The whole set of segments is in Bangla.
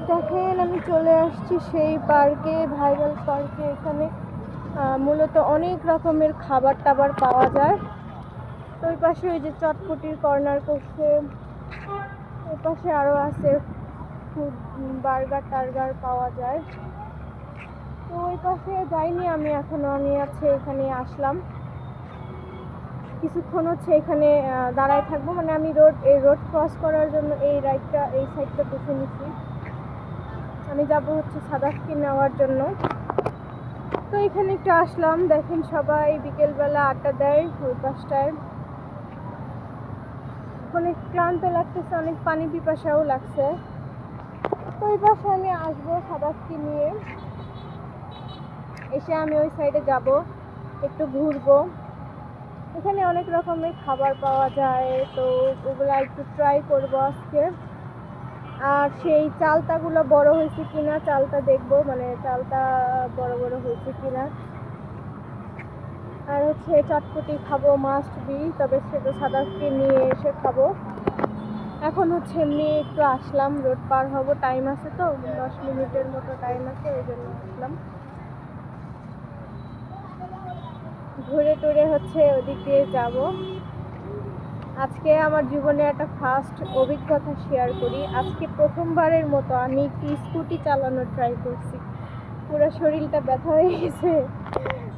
দেখেন আমি চলে আসছি সেই পার্কে, ভাইরাল পার্কে। এখানে মূলত অনেক রকমের খাবার টাবার পাওয়া যায়। তো ওই পাশে ওই যে চটপটির কর্নার করছে, ওই পাশে আরও আছে ফুড, বার্গার টার্গার পাওয়া যায়। তো ওই পাশে যাইনি আমি এখনো, আমি এখানে আসলাম কিছুক্ষণ, এখানে দাঁড়ায় থাকবো। মানে আমি রোড ক্রস করার জন্য এই সাইডটা বেছে নিচ্ছি। আমি যাব সাদাফকে নেওয়ার জন্য। তো এখানে একটু আসলাম, দেখেন সবাই বিকেলবেলা আড্ডা দেয় ওই পাশটায়। অনেক ক্লান্ত লাগতেছে, অনেক পানি পিপাসাও লাগছে। তো ওই পাশে আমি আসবো সাদাফকে নিয়ে, এসে আমি ওই সাইডে যাব, একটু ঘুরবো। এখানে অনেক রকমের খাবার পাওয়া যায়, তো ওগুলা একটু ট্রাই করবো আজকে। আর সেই চালতাগুলো বড় হয়েছে কিনা, চালতা দেখবো, মানে চালতা বড় বড় হয়েছে কিনা। আর চটপটি খাবো, মাস্ট বি, তবে সেটা সাদাফকে নিয়ে এসে খাবো। এখন এমনি একটু আসলাম, রোড পার হবো, টাইম আছে তো 10 মিনিটের মতো টাইম আছে, ওই জন্য আসলাম। ঘুরে টুরে ওদিক দিয়ে যাবো। আজকে আমার জীবনে একটা ফার্স্ট অভিজ্ঞতা শেয়ার করি। আজকে প্রথমবারের মতো আমি একটি স্কুটি চালানোর ট্রাই করছি। পুরো শরীরটা ব্যথা হয়ে গেছে।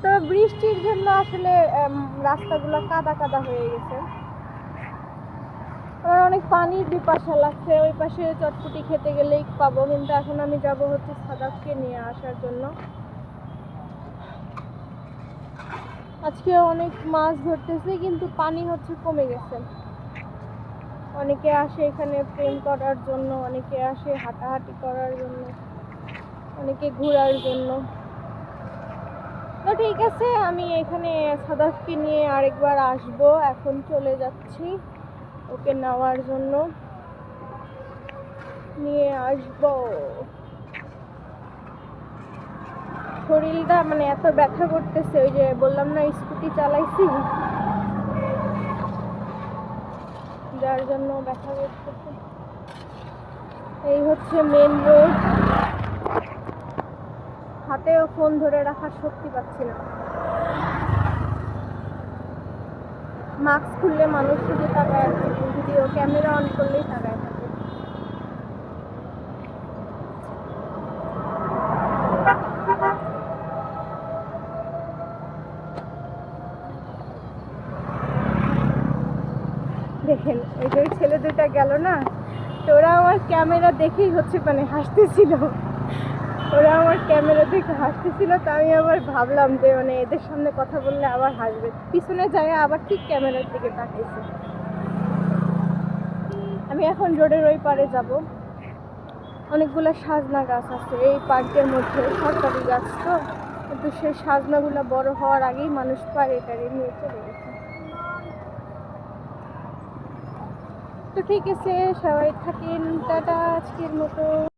তো বৃষ্টির জন্য আসলে রাস্তাগুলো কাদা কাদা হয়ে গেছে। আমার অনেক পানির পিপাসা লাগছে, ওই পাশে চটপটি খেতে গেলেই পাবো, কিন্তু এখন আমি যাব সাদাফকে নিয়ে আসার জন্য। আজকে অনেক মাছ ধরতেছে, কিন্তু পানি কমে গেছে। অনেকে আসে এখানে প্রেম করার জন্য, অনেকে আসে হাঁটাহাঁটি করার জন্য, অনেকে ঘোরার জন্য। তো ঠিক আছে, আমি এখানে সাদাফকে নিয়ে আরেকবার আসবো। এখন চলে যাচ্ছি ওকে নেওয়ার জন্য, নিয়ে আসবো। শরীরটা এত ব্যথা করতেছে, ওই যে বললাম না স্কুটি চালাইছি, যার জন্য ব্যথা করতেছে। এই মেন রোড, হাতেও ফোন ধরে রাখার শক্তি পাচ্ছি না। মাস্ক খুললে মানুষ শুধু তাকায় থাকে, ভিডিও ক্যামেরা অন করলেই তাকায় থাকে। দেখেন এই যে ছেলে দুটা গেল না, তো ওরা আমার ক্যামেরা দেখেই হাসতেছিল। ওরা আমার ক্যামেরা দেখে হাসতেছিল, তো আমি আবার ভাবলাম যে এদের সামনে কথা বললে আবার হাসবে, পিছনে যায় আবার ঠিক ক্যামেরার দিকে তাকাইছে। আমি এখন রোডের ওই পারে যাব। অনেকগুলো সাজনা গাছ আছে এই পার্কের মধ্যে, সরকারি গাছ তো, কিন্তু সেই সাজনাগুলো বড় হওয়ার আগেই মানুষ পারে টারে নিয়ে চলে গেছে। তো ঠিক আছে, সবাই থাকেন, টাটা আজকের মতো।